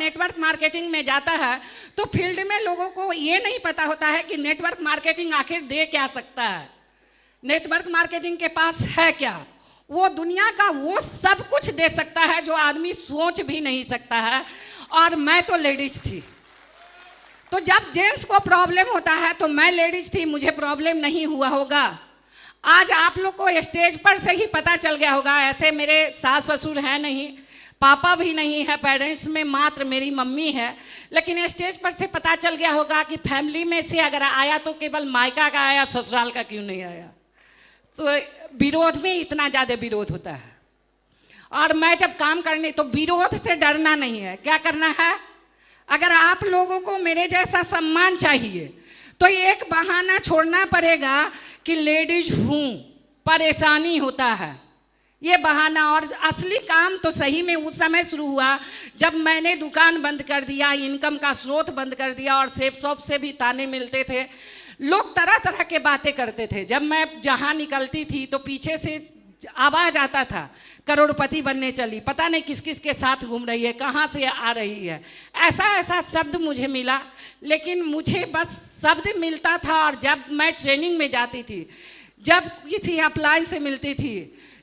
Network marketing में जाता है तो फील्ड में लोगों को ये नहीं पता होता है कि नेटवर्क मार्केटिंग आखिर दे क्या सकता है, नेटवर्क मार्केटिंग के पास है क्या। वो दुनिया का वो सब कुछ दे सकता है जो आदमी सोच भी नहीं सकता है। और मैं तो लेडीज थी, तो जब जेंट्स को प्रॉब्लम होता है तो मैं लेडीज थी, मुझे प्रॉब्लम नहीं हुआ होगा। आज आप लोग को स्टेज पर से ही पता चल गया होगा। ऐसे मेरे सास ससुर हैं नहीं, पापा भी नहीं है, पेरेंट्स में मात्र मेरी मम्मी है, लेकिन स्टेज पर से पता चल गया होगा कि फैमिली में से अगर आया तो केवल मायका का आया, ससुराल का क्यों नहीं आया। तो विरोध में इतना ज़्यादा विरोध होता है। और मैं जब काम करने तो विरोध से डरना नहीं है, क्या करना है। अगर आप लोगों को मेरे जैसा सम्मान चाहिए तो एक बहाना छोड़ना पड़ेगा कि लेडीज हूँ, परेशानी होता है, ये बहाना। और असली काम तो सही में उस समय शुरू हुआ जब मैंने दुकान बंद कर दिया, इनकम का स्रोत बंद कर दिया, और सेफ शॉप से भी ताने मिलते थे, लोग तरह तरह के बातें करते थे। जब मैं जहाँ निकलती थी तो पीछे से आवाज आता था, करोड़पति बनने चली, पता नहीं किस किस के साथ घूम रही है, कहाँ से आ रही है। ऐसा ऐसा शब्द मुझे मिला, लेकिन मुझे बस शब्द मिलता था। और जब मैं ट्रेनिंग में जाती थी, जब किसी अप्लाई से मिलती थी,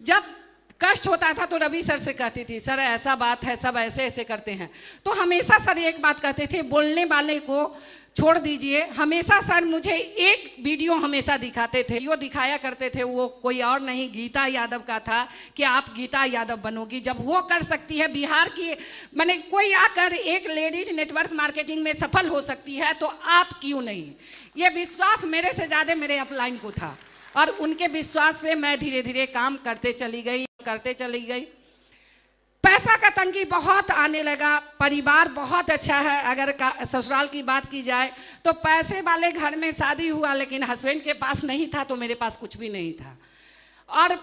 जब कष्ट होता था तो रवि सर से कहती थी, सर ऐसा बात है, सब ऐसे ऐसे करते हैं। तो हमेशा सर एक बात कहते थे, बोलने वाले को छोड़ दीजिए। हमेशा सर मुझे एक वीडियो हमेशा दिखाते थे, वो दिखाया करते थे, वो कोई और नहीं गीता यादव का था कि आप गीता यादव बनोगी। जब वो कर सकती है बिहार की, मैंने कोई आकर एक लेडीज नेटवर्क मार्केटिंग में सफल हो सकती है तो आप क्यों नहीं। ये विश्वास मेरे से ज़्यादा मेरे अपलाइन को था, और उनके विश्वास पे मैं धीरे धीरे काम करते चली गई। पैसा का तंगी बहुत आने लगा। परिवार बहुत अच्छा है, अगर ससुराल की बात की जाए तो पैसे वाले घर में शादी हुआ, लेकिन हस्बैंड के पास नहीं था तो मेरे पास कुछ भी नहीं था। और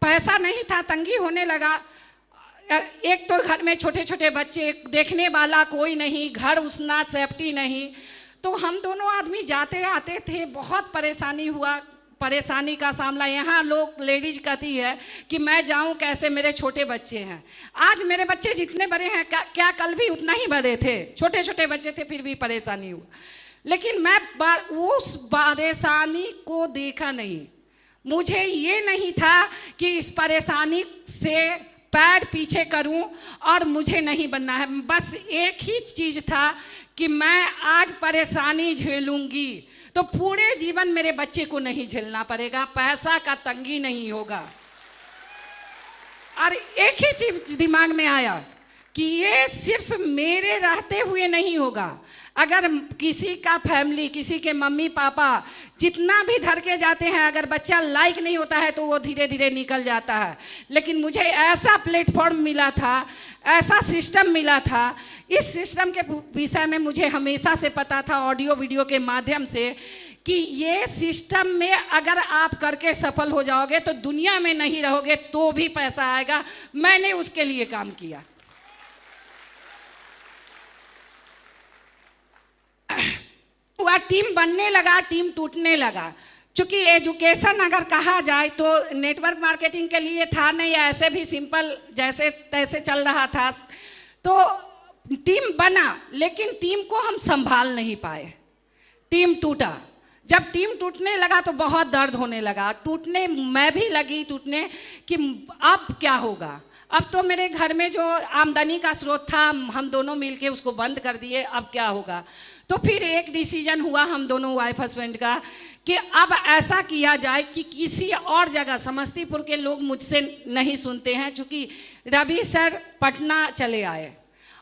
पैसा नहीं था, तंगी होने लगा। एक तो घर में छोटे छोटे बच्चे, देखने वाला कोई नहीं, घर उसना सेफ्टी नहीं, तो हम दोनों आदमी जाते आते थे। बहुत परेशानी हुआ, परेशानी का सामना। यहाँ लोग लेडीज कहती है कि मैं जाऊँ कैसे, मेरे छोटे बच्चे हैं। आज मेरे बच्चे जितने बड़े हैं, क्या कल भी उतना ही बड़े थे, छोटे छोटे बच्चे थे, फिर भी परेशानी हुआ। लेकिन मैं उस परेशानी को देखा नहीं। मुझे ये नहीं था कि इस परेशानी से पैर पीछे करूं और मुझे नहीं बनना है। बस एक ही चीज़ था कि मैं आज परेशानी झेलूंगी तो पूरे जीवन मेरे बच्चे को नहीं झेलना पड़ेगा, पैसा का तंगी नहीं होगा। और एक ही चीज दिमाग में आया कि ये सिर्फ मेरे रहते हुए नहीं होगा। अगर किसी का फैमिली, किसी के मम्मी पापा जितना भी धर के जाते हैं, अगर बच्चा लाइक नहीं होता है तो वो धीरे धीरे निकल जाता है। लेकिन मुझे ऐसा प्लेटफॉर्म मिला था, ऐसा सिस्टम मिला था, इस सिस्टम के विषय में मुझे हमेशा से पता था, ऑडियो वीडियो के माध्यम से, कि ये सिस्टम में अगर आप करके सफल हो जाओगे तो दुनिया में नहीं रहोगे तो भी पैसा आएगा। मैंने उसके लिए काम किया। वह टीम बनने लगा, टीम टूटने लगा। चूँकि एजुकेशन अगर कहा जाए तो नेटवर्क मार्केटिंग के लिए था नहीं, ऐसे भी सिंपल जैसे तैसे चल रहा था। तो टीम बना, लेकिन टीम को हम संभाल नहीं पाए, टीम टूटा। जब टीम टूटने लगा तो बहुत दर्द होने लगा, टूटने मैं भी लगी टूटने कि अब क्या होगा। अब तो मेरे घर में जो आमदनी का स्रोत था, हम दोनों मिलके उसको बंद कर दिए, अब क्या होगा। तो फिर एक डिसीजन हुआ हम दोनों वाइफ हस्बैंड का कि अब ऐसा किया जाए कि किसी और जगह, समस्तीपुर के लोग मुझसे नहीं सुनते हैं, चूँकि रवि सर पटना चले आए,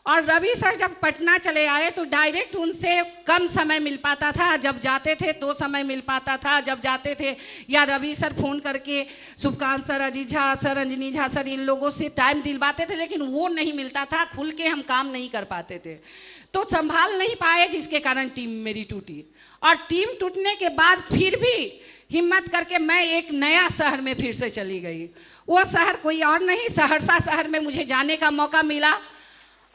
और रवि सर जब पटना चले आए तो डायरेक्ट उनसे कम समय मिल पाता था। जब जाते थे तो समय मिल पाता था, जब जाते थे या रवि सर फ़ोन करके Shubhkant sir, Ajit Jha sir, Anjani Jha sir, इन लोगों से टाइम दिलवाते थे, लेकिन वो नहीं मिलता था, खुल के हम काम नहीं कर पाते थे, तो संभाल नहीं पाए, जिसके कारण टीम मेरी टूटी। और टीम टूटने के बाद फिर भी हिम्मत करके मैं एक नया शहर में फिर से चली गई। वो शहर कोई और नहीं, सहरसा शहर में मुझे जाने का मौका मिला।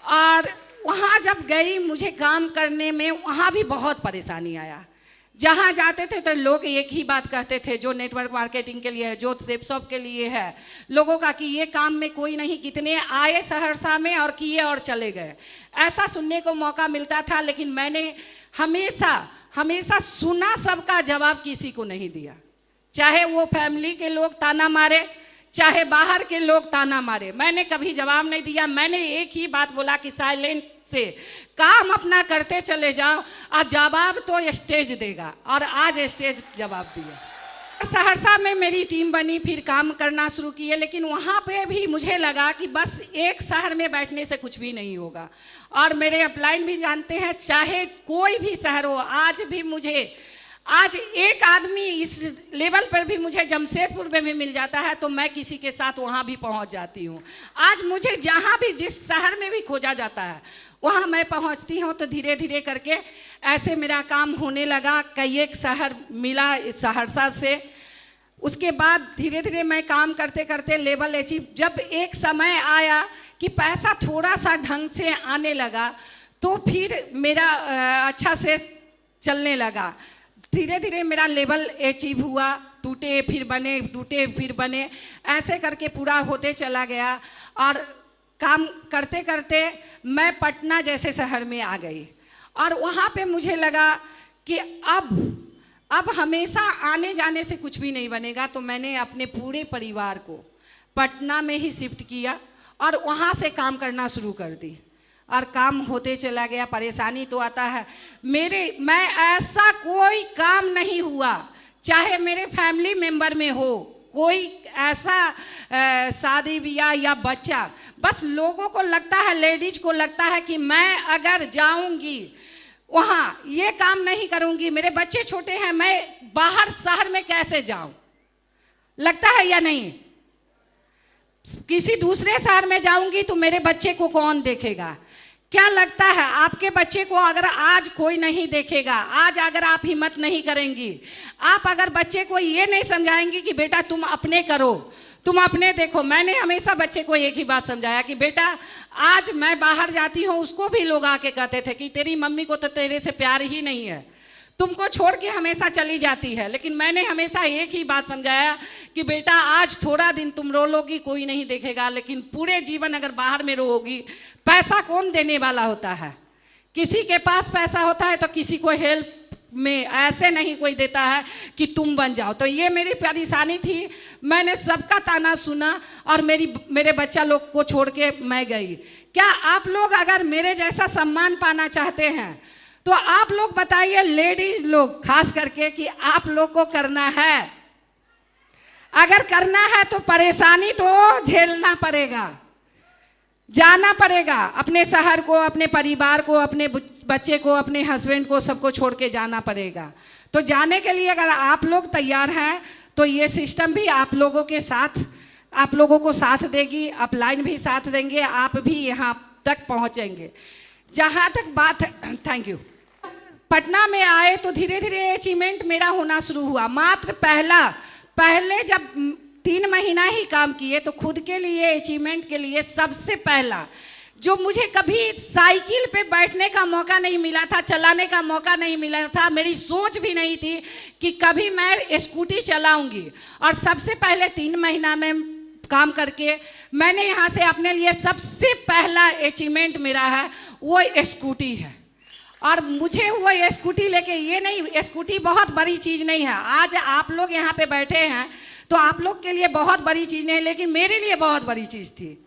और वहाँ जब गई, मुझे काम करने में वहाँ भी बहुत परेशानी आया। जहाँ जाते थे तो लोग एक ही बात कहते थे, जो नेटवर्क मार्केटिंग के लिए है, जो सेप शॉप के लिए है, लोगों का कि ये काम में कोई नहीं, कितने आए सहरसा में और किए और चले गए, ऐसा सुनने को मौका मिलता था। लेकिन मैंने हमेशा हमेशा सुना, सबका जवाब किसी को नहीं दिया। चाहे वो फैमिली के लोग ताना मारे, चाहे बाहर के लोग ताना मारे, मैंने कभी जवाब नहीं दिया। मैंने एक ही बात बोला कि साइलेंट से काम अपना करते चले जाओ, और जवाब तो स्टेज देगा, और आज स्टेज जवाब दिया। सहरसा में मेरी टीम बनी, फिर काम करना शुरू किए, लेकिन वहाँ पे भी मुझे लगा कि बस एक शहर में बैठने से कुछ भी नहीं होगा। और मेरे अपलाइन भी जानते हैं, चाहे कोई भी शहर हो, आज एक आदमी इस लेवल पर भी मुझे जमशेदपुर में भी मिल जाता है तो मैं किसी के साथ वहाँ भी पहुँच जाती हूँ। आज मुझे जहाँ भी, जिस शहर में भी खोजा जाता है वहाँ मैं पहुँचती हूँ। तो धीरे धीरे करके ऐसे मेरा काम होने लगा। कई एक शहर मिला सहरसा से, उसके बाद धीरे धीरे मैं काम करते करते लेवल अचीव। जब एक समय आया कि पैसा थोड़ा सा ढंग से आने लगा तो फिर मेरा अच्छा से चलने लगा। धीरे धीरे मेरा लेवल अचीव हुआ, टूटे फिर बने, टूटे फिर बने, ऐसे करके पूरा होते चला गया। और काम करते करते मैं पटना जैसे शहर में आ गई, और वहाँ पे मुझे लगा कि अब हमेशा आने जाने से कुछ भी नहीं बनेगा। तो मैंने अपने पूरे परिवार को पटना में ही शिफ्ट किया और वहाँ से काम करना शुरू कर दी, और काम होते चला गया। परेशानी तो आता है, मैं ऐसा कोई काम नहीं हुआ, चाहे मेरे फैमिली मेंबर में हो कोई ऐसा शादी ब्याह या बच्चा, बस लोगों को लगता है, लेडीज को लगता है कि मैं अगर जाऊंगी वहाँ ये काम नहीं करूंगी, मेरे बच्चे छोटे हैं, मैं बाहर शहर में कैसे जाऊं, लगता है या नहीं? किसी दूसरे शहर में जाऊंगी तो मेरे बच्चे को कौन देखेगा? क्या लगता है आपके बच्चे को अगर आज कोई नहीं देखेगा, आज अगर आप हिम्मत नहीं करेंगी, आप अगर बच्चे को ये नहीं समझाएंगी कि बेटा तुम अपने करो, तुम अपने देखो। मैंने हमेशा बच्चे को एक ही बात समझाया कि बेटा आज मैं बाहर जाती हूँ, उसको भी लोग आके कहते थे कि तेरी मम्मी को तो तेरे से प्यार ही नहीं है, तुमको छोड़ के हमेशा चली जाती है। लेकिन मैंने हमेशा एक ही बात समझाया कि बेटा आज थोड़ा दिन तुम रो लोगी, कोई नहीं देखेगा, लेकिन पूरे जीवन अगर बाहर में रोगी, पैसा कौन देने वाला होता है? किसी के पास पैसा होता है तो किसी को हेल्प में ऐसे नहीं कोई देता है कि तुम बन जाओ। तो ये मेरी परेशानी थी, मैंने सबका ताना सुना और मेरे बच्चा लोग को छोड़ के मैं गई। क्या आप लोग अगर मेरे जैसा सम्मान पाना चाहते हैं तो आप लोग बताइए, लेडीज लोग खास करके, कि आप लोग को करना है? अगर करना है तो परेशानी तो झेलना पड़ेगा, जाना पड़ेगा, अपने शहर को, अपने परिवार को, अपने बच्चे को, अपने हस्बैंड को, सबको छोड़ के जाना पड़ेगा। तो जाने के लिए अगर आप लोग तैयार हैं तो ये सिस्टम भी आप लोगों के साथ, आप लोगों को साथ देगी, अपलाइन भी साथ देंगे, आप भी यहाँ तक पहुँचेंगे। जहाँ तक बात है, थैंक यू। पटना में आए तो धीरे धीरे अचीवमेंट मेरा होना शुरू हुआ। मात्र पहले जब 3 महीना ही काम किए तो खुद के लिए, अचीवमेंट के लिए सबसे पहला, जो मुझे कभी साइकिल पे बैठने का मौका नहीं मिला था, चलाने का मौका नहीं मिला था, मेरी सोच भी नहीं थी कि कभी मैं स्कूटी चलाऊंगी। और सबसे पहले 3 महीना में काम करके मैंने यहाँ से अपने लिए सबसे पहला अचीवमेंट मेरा है वो स्कूटी है। और मुझे वो स्कूटी लेके, ये नहीं, स्कूटी बहुत बड़ी चीज़ नहीं है, आज आप लोग यहाँ पे बैठे हैं तो आप लोग के लिए बहुत बड़ी चीज़ नहीं, लेकिन मेरे लिए बहुत बड़ी चीज़ थी।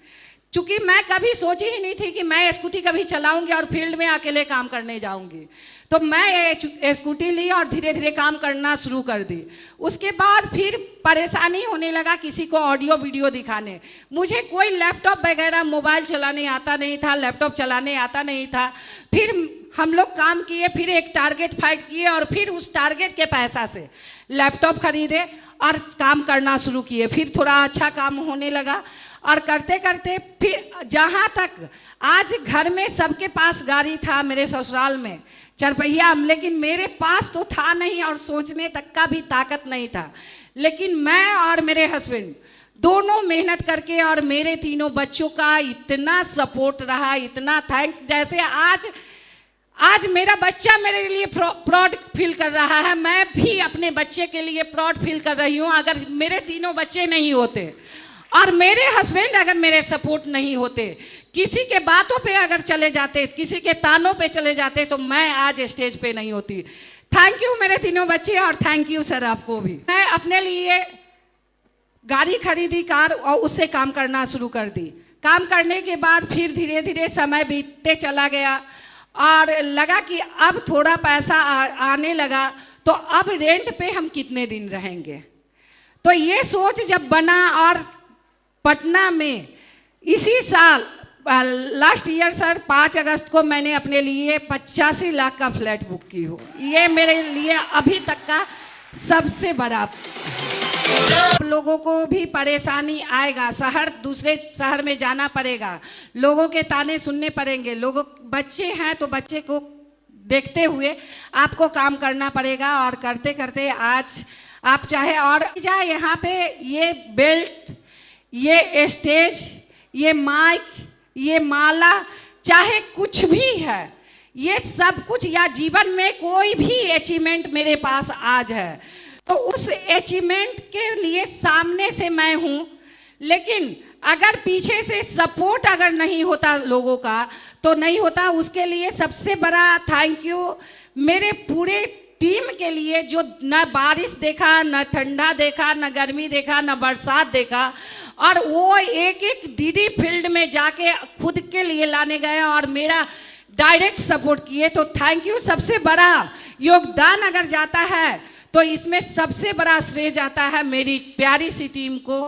क्योंकि मैं कभी सोची ही नहीं थी कि मैं स्कूटी कभी चलाऊंगी और फील्ड में अकेले काम करने जाऊंगी। तो मैं स्कूटी ली और धीरे धीरे काम करना शुरू कर दी। उसके बाद फिर परेशानी होने लगा किसी को ऑडियो वीडियो दिखाने। मुझे कोई लैपटॉप वगैरह, मोबाइल चलाने आता नहीं था, लैपटॉप चलाने आता नहीं था। फिर हम लोग काम किए, फिर एक टारगेट फाइट किए और फिर उस टारगेट के पैसा से लैपटॉप खरीदे और काम करना शुरू किए। फिर थोड़ा अच्छा काम होने लगा और करते करते फिर जहाँ तक आज घर में सबके पास गाड़ी था, मेरे ससुराल में 4 पहिया, लेकिन मेरे पास तो था नहीं और सोचने तक का भी ताकत नहीं था। लेकिन मैं और मेरे हस्बैंड दोनों मेहनत करके, और मेरे 3 बच्चों का इतना सपोर्ट रहा, इतना थैंक्स। जैसे आज मेरा बच्चा मेरे लिए प्राउड फील कर रहा है, मैं भी अपने बच्चे के लिए प्राउड फील कर रही हूँ। अगर मेरे तीनों बच्चे नहीं होते और मेरे हस्बैंड अगर मेरे सपोर्ट नहीं होते, किसी के बातों पे अगर चले जाते, किसी के तानों पे चले जाते, तो मैं आज स्टेज पे नहीं होती। थैंक यू मेरे तीनों बच्चे, और थैंक यू सर आपको भी। मैं अपने लिए गाड़ी खरीदी, कार, और उससे काम करना शुरू कर दी। काम करने के बाद फिर धीरे धीरे समय बीतते चला गया और लगा कि अब थोड़ा पैसा आने लगा, तो अब रेंट पे हम कितने दिन रहेंगे। तो ये सोच जब बना, और पटना में इसी साल लास्ट ईयर सर 5 अगस्त को मैंने अपने लिए 85 लाख का फ्लैट बुक की हो। ये मेरे लिए अभी तक का सबसे बड़ा। लोगों को भी परेशानी आएगा, दूसरे शहर में जाना पड़ेगा, लोगों के ताने सुनने पड़ेंगे, लोगों बच्चे हैं तो बच्चे को देखते हुए आपको काम करना पड़ेगा। और करते करते आज आप चाहे और चाहे यहाँ पे ये बेल्ट, ये स्टेज, ये माइक, ये माला, चाहे कुछ भी है, ये सब कुछ, या जीवन में कोई भी अचीवमेंट मेरे पास आज है, तो उस अचीवमेंट के लिए सामने से मैं हूँ। लेकिन अगर पीछे से सपोर्ट अगर नहीं होता लोगों का, तो नहीं होता। उसके लिए सबसे बड़ा थैंक यू मेरे पूरे टीम के लिए, जो न बारिश देखा, न ठंडा देखा, न गर्मी देखा, न बरसात देखा, और वो एक एक डीडी फील्ड में जाके खुद के लिए लाने गए और मेरा डायरेक्ट सपोर्ट किए। तो थैंक यू। सबसे बड़ा योगदान अगर जाता है तो इसमें सबसे बड़ा श्रेय जाता है मेरी प्यारी सी टीम को।